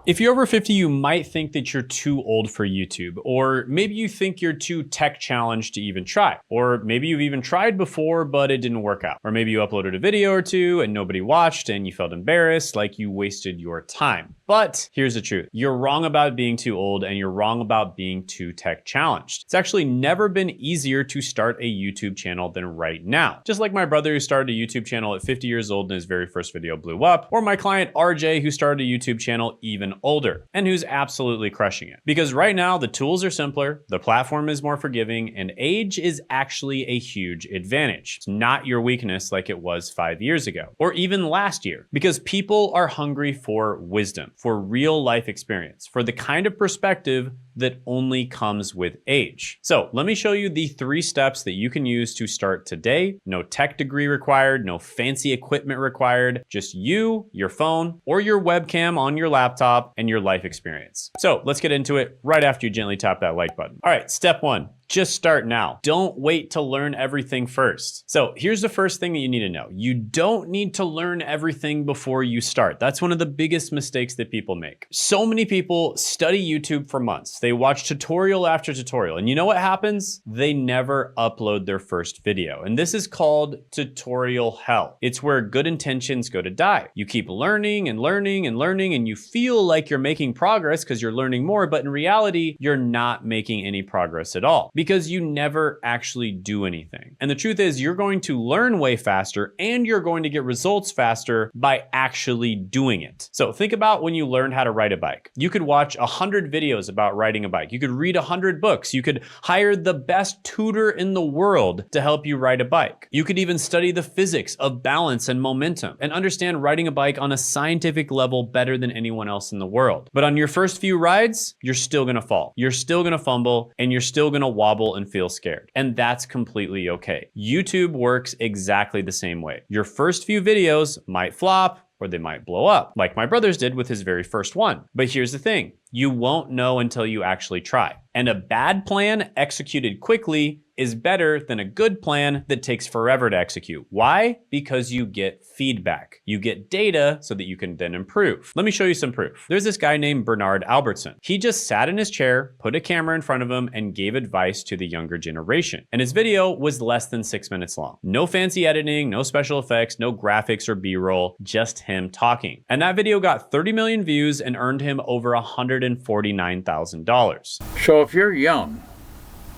If you're over 50, you might think that you're too old for YouTube, or maybe you think you're too tech challenged to even try, or maybe you've even tried before, but it didn't work out. Or maybe you uploaded a video or two and nobody watched and you felt embarrassed, like you wasted your time. But here's the truth. You're wrong about being too old and you're wrong about being too tech challenged. It's actually never been easier to start a YouTube channel than right now. Just like my brother who started a YouTube channel at 50 years old and his very first video blew up, or my client RJ who started a YouTube channel even older and who's absolutely crushing it. Because right now the tools are simpler, the platform is more forgiving, and age is actually a huge advantage. It's not your weakness like it was 5 years ago, or even last year, because people are hungry for wisdom, for real life experience, for the kind of perspective that only comes with age. So let me show you the 3 steps that you can use to start today. No tech degree required, no fancy equipment required, just you, your phone, or your webcam on your laptop and your life experience. So let's get into it right after you gently tap that like button. All right, step 1. Just start now. Don't wait to learn everything first. So here's the first thing that you need to know. You don't need to learn everything before you start. That's one of the biggest mistakes that people make. So many people study YouTube for months. They watch tutorial after tutorial. And you know what happens? They never upload their first video. And this is called tutorial hell. It's where good intentions go to die. You keep learning and learning and learning, and you feel like you're making progress because you're learning more, but in reality, you're not making any progress at all, because you never actually do anything. And the truth is, you're going to learn way faster and you're going to get results faster by actually doing it. So think about when you learned how to ride a bike. You could watch 100 videos about riding a bike. You could read 100 books. You could hire the best tutor in the world to help you ride a bike. You could even study the physics of balance and momentum and understand riding a bike on a scientific level better than anyone else in the world. But on your first few rides, you're still gonna fall. You're still gonna fumble and you're still gonna wobble and feel scared. And that's completely okay. YouTube works exactly the same way. Your first few videos might flop, or they might blow up, like my brother's did with his very first one. But here's the thing, you won't know until you actually try. And a bad plan executed quickly is better than a good plan that takes forever to execute. Why? Because you get feedback. You get data so that you can then improve. Let me show you some proof. There's this guy named Bernard Albertson. He just sat in his chair, put a camera in front of him, and gave advice to the younger generation. And his video was less than 6 minutes long. No fancy editing, no special effects, no graphics or B-roll, just him talking. And that video got 30 million views and earned him over $149,000. So if you're young,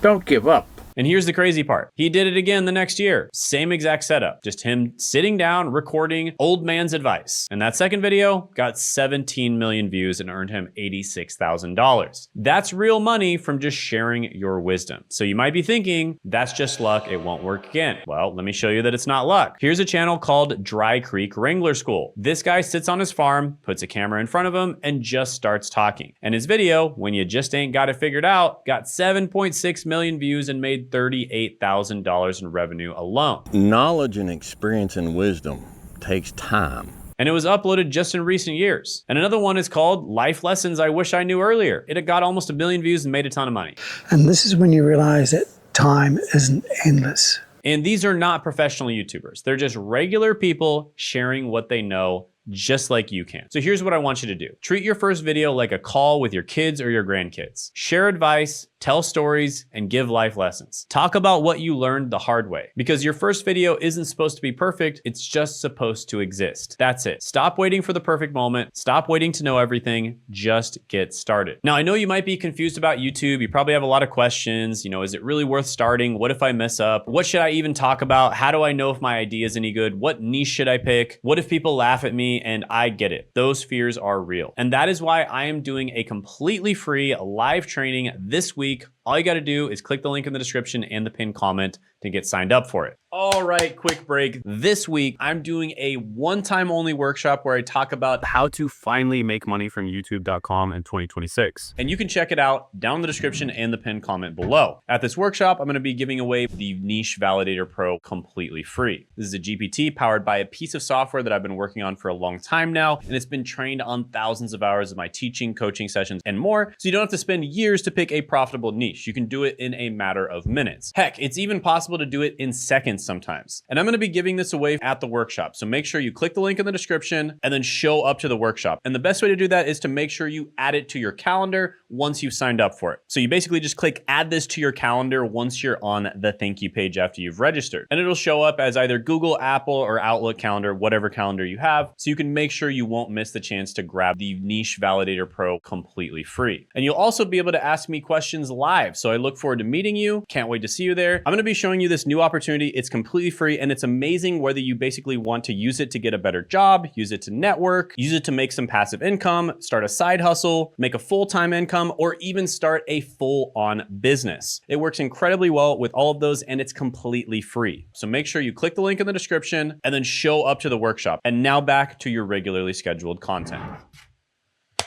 don't give up. And here's the crazy part. He did it again the next year. Same exact setup, just him sitting down, recording old man's advice. And that second video got 17 million views and earned him $86,000. That's real money from just sharing your wisdom. So you might be thinking, that's just luck, it won't work again. Well, let me show you that it's not luck. Here's a channel called Dry Creek Wrangler School. This guy sits on his farm, puts a camera in front of him, and just starts talking. And his video, When You Just Ain't Got It Figured Out, got 7.6 million views and made $38,000 in revenue alone. Knowledge and experience and wisdom takes time. And it was uploaded just in recent years. And another one is called Life Lessons I Wish I Knew Earlier. It had got almost 1 million views and made a ton of money. And this is when you realize that time isn't endless. And these are not professional YouTubers. They're just regular people sharing what they know, just like you can. So here's what I want you to do. Treat your first video like a call with your kids or your grandkids. Share advice, tell stories, and give life lessons. Talk about what you learned the hard way, because your first video isn't supposed to be perfect. It's just supposed to exist. That's it. Stop waiting for the perfect moment. Stop waiting to know everything. Just get started. Now, I know you might be confused about YouTube. You probably have a lot of questions. You know, is it really worth starting? What if I mess up? What should I even talk about? How do I know if my idea is any good? What niche should I pick? What if people laugh at me? And I get it. Those fears are real. And that is why I am doing a completely free live training this week. All you got to do is click the link in the description and the pinned comment to get signed up for it. All right, quick break. This week, I'm doing a one-time only workshop where I talk about how to finally make money from YouTube.com in 2026. And you can check it out down in the description and the pinned comment below. At this workshop, I'm going to be giving away the Niche Validator Pro completely free. This is a GPT powered by a piece of software that I've been working on for a long time now, and it's been trained on thousands of hours of my teaching, coaching sessions, and more, so you don't have to spend years to pick a profitable niche. niche. You can do it in a matter of minutes. Heck, it's even possible to do it in seconds sometimes. And I'm gonna be giving this away at the workshop. So make sure you click the link in the description and then show up to the workshop. And the best way to do that is to make sure you add it to your calendar once you've signed up for it. So you basically just click add this to your calendar once you're on the thank you page after you've registered. And it'll show up as either Google, Apple, or Outlook calendar, whatever calendar you have. So you can make sure you won't miss the chance to grab the Niche Validator Pro completely free. And you'll also be able to ask me questions live. So I look forward to meeting you. Can't wait to see you there. I'm gonna be showing you this new opportunity. It's completely free and it's amazing whether you basically want to use it to get a better job, use it to network, use it to make some passive income, start a side hustle, make a full-time income, or even start a full-on business. It works incredibly well with all of those and it's completely free. So make sure you click the link in the description and then show up to the workshop. And now back to your regularly scheduled content.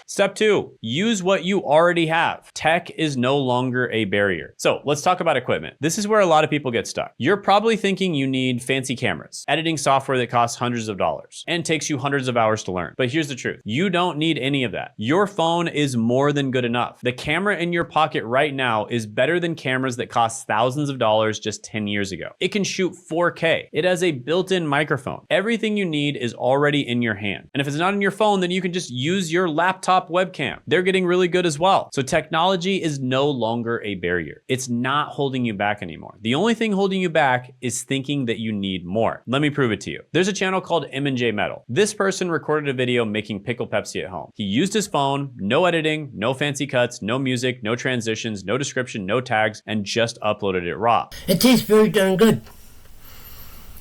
Step 2, use what you already have. Tech is no longer a barrier. So let's talk about equipment. This is where a lot of people get stuck. You're probably thinking you need fancy cameras, editing software that costs hundreds of dollars and takes you hundreds of hours to learn. But here's the truth. You don't need any of that. Your phone is more than good enough. The camera in your pocket right now is better than cameras that cost thousands of dollars just 10 years ago. It can shoot 4K. It has a built-in microphone. Everything you need is already in your hand. And if it's not in your phone, then you can just use your laptop webcam. They're getting really good as well. So technology is no longer a barrier. It's not holding you back anymore. The only thing holding you back is thinking that you need more. Let me prove it to you. There's a channel called M&J Metal. This person recorded a video making pickle Pepsi at home. He used his phone, no editing, no fancy cuts, no music, no transitions, no description, no tags, and just uploaded it raw. It tastes very darn good.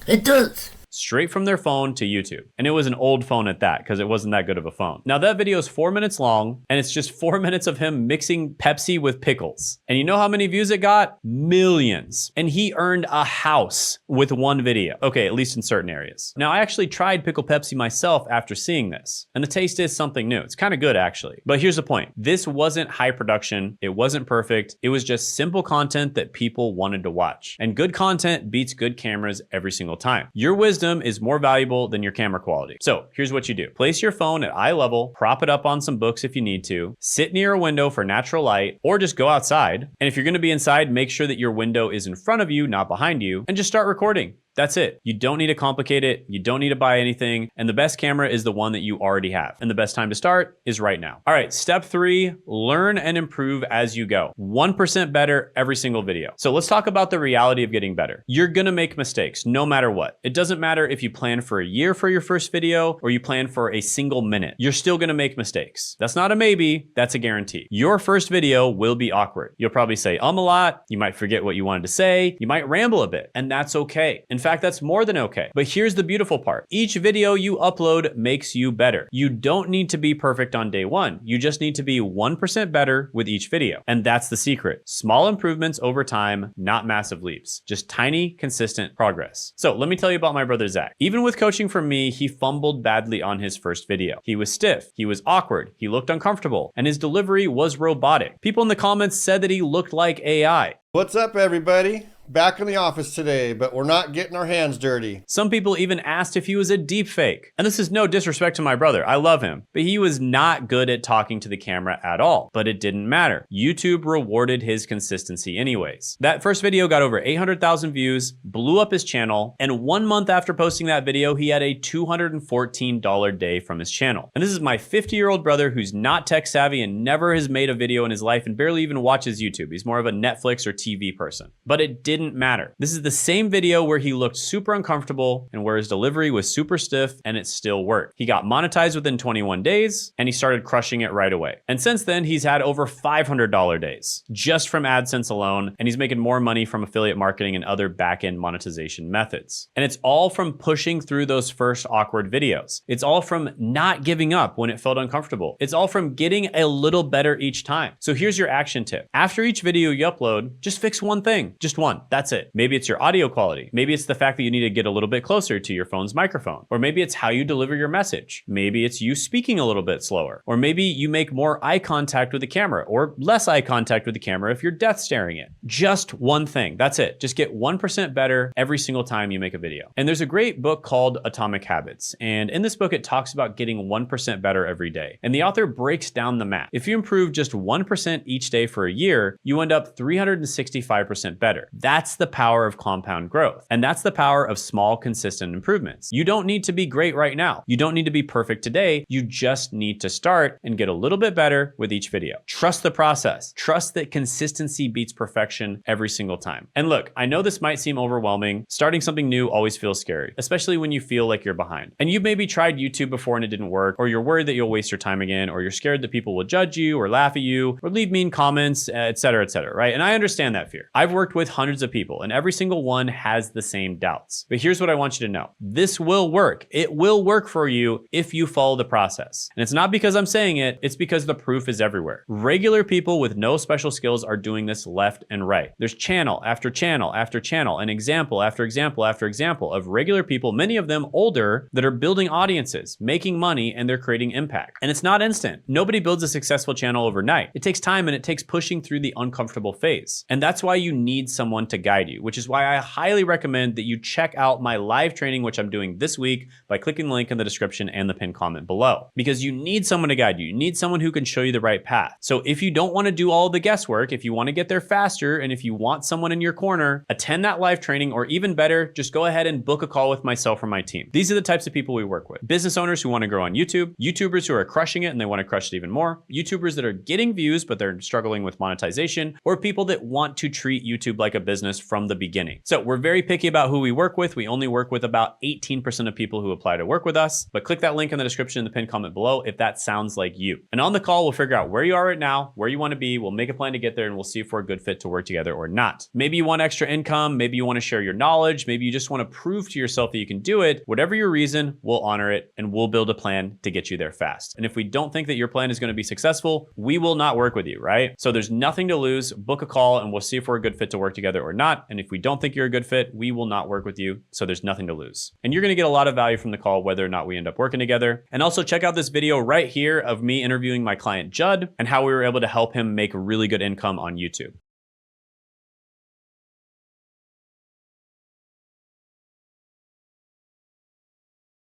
It does. Straight from their phone to YouTube. And it was an old phone at that because it wasn't that good of a phone. Now that video is 4 minutes long and it's just 4 minutes of him mixing Pepsi with pickles. And you know how many views it got? Millions. And he earned a house with one video. Okay, at least in certain areas. Now I actually tried pickle Pepsi myself after seeing this. And the taste is something new. It's kind of good actually. But here's the point. This wasn't high production. It wasn't perfect. It was just simple content that people wanted to watch. And good content beats good cameras every single time. Your wisdom is more valuable than your camera quality. So here's what you do. Place your phone at eye level, prop it up on some books if you need to, sit near a window for natural light, or just go outside. And if you're gonna be inside, make sure that your window is in front of you, not behind you, and just start recording. That's it. You don't need to complicate it. You don't need to buy anything. And the best camera is the one that you already have. And the best time to start is right now. All right, step 3, learn and improve as you go. 1% better every single video. So let's talk about the reality of getting better. You're gonna make mistakes no matter what. It doesn't matter if you plan for a year for your first video or you plan for a single minute. You're still gonna make mistakes. That's not a maybe, that's a guarantee. Your first video will be awkward. You'll probably say a lot. You might forget what you wanted to say. You might ramble a bit, and that's okay. In fact, that's more than okay. But here's the beautiful part. Each video you upload makes you better. You don't need to be perfect on day one. You just need to be 1% better with each video. And that's the secret. Small improvements over time, not massive leaps. Just tiny, consistent progress. So let me tell you about my brother, Zach. Even with coaching from me, he fumbled badly on his first video. He was stiff, he was awkward, he looked uncomfortable, and his delivery was robotic. People in the comments said that he looked like AI. What's up, everybody? Back in the office today, but we're not getting our hands dirty. Some people even asked if he was a deep fake. And this is no disrespect to my brother. I love him. But he was not good at talking to the camera at all. But it didn't matter. YouTube rewarded his consistency anyways. That first video got over 800,000 views, blew up his channel, and 1 month after posting that video, he had a $214 day from his channel. And this is my 50-year-old brother who's not tech savvy and never has made a video in his life and barely even watches YouTube. He's more of a Netflix or TV person. But it didn't matter. This is the same video where he looked super uncomfortable and where his delivery was super stiff, and it still worked. He got monetized within 21 days and he started crushing it right away. And since then, he's had over $500 days just from AdSense alone, and he's making more money from affiliate marketing and other back-end monetization methods. And it's all from pushing through those first awkward videos. It's all from not giving up when it felt uncomfortable. It's all from getting a little better each time. So here's your action tip. After each video you upload, just fix one thing, just one. That's it. Maybe it's your audio quality. Maybe it's the fact that you need to get a little bit closer to your phone's microphone. Or maybe it's how you deliver your message. Maybe it's you speaking a little bit slower. Or maybe you make more eye contact with the camera or less eye contact with the camera if you're death staring it. Just one thing. That's it. Just get 1% better every single time you make a video. And there's a great book called Atomic Habits. And in this book, it talks about getting 1% better every day. And the author breaks down the math. If you improve just 1% each day for a year, you end up 365% better. That's the power of compound growth. And that's the power of small, consistent improvements. You don't need to be great right now. You don't need to be perfect today. You just need to start and get a little bit better with each video. Trust the process. Trust that consistency beats perfection every single time. And look, I know this might seem overwhelming. Starting something new always feels scary, especially when you feel like you're behind. And you've maybe tried YouTube before and it didn't work, or you're worried that you'll waste your time again, or you're scared that people will judge you or laugh at you or leave mean comments, et cetera, right? And I understand that fear. I've worked with hundreds of people and every single one has the same doubts. But here's what I want you to know. This will work. It will work for you if you follow the process. And it's not because I'm saying it, it's because the proof is everywhere. Regular people with no special skills are doing this left and right. There's channel after channel after channel and example after example after example of regular people, many of them older, that are building audiences, making money, and they're creating impact. And it's not instant. Nobody builds a successful channel overnight. It takes time and it takes pushing through the uncomfortable phase. And that's why you need someone to guide you, which is why I highly recommend that you check out my live training, which I'm doing this week, by clicking the link in the description and the pinned comment below. Because you need someone to guide you. You need someone who can show you the right path. So if you don't want to do all the guesswork, if you want to get there faster, and if you want someone in your corner, attend that live training, or even better, just go ahead and book a call with myself or my team. These are the types of people we work with. Business owners who want to grow on YouTube, YouTubers who are crushing it and they want to crush it even more, YouTubers that are getting views but they're struggling with monetization, or people that want to treat YouTube like a business from the beginning. So we're very picky about who we work with. We only work with about 18% of people who apply to work with us, but click that link in the description in the pinned comment below if that sounds like you. And on the call, we'll figure out where you are right now, where you want to be, we'll make a plan to get there, and we'll see if we're a good fit to work together or not. Maybe you want extra income, maybe you want to share your knowledge, maybe you just want to prove to yourself that you can do it. Whatever your reason, we'll honor it and we'll build a plan to get you there fast. And if we don't think that your plan is going to be successful, we will not work with you, right? So there's nothing to lose. Book a call and we'll see if we're a good fit to work together or not. And if we don't think you're a good fit, we will not work with you. So there's nothing to lose. And you're going to get a lot of value from the call, whether or not we end up working together. And also check out this video right here of me interviewing my client Judd and how we were able to help him make really good income on YouTube.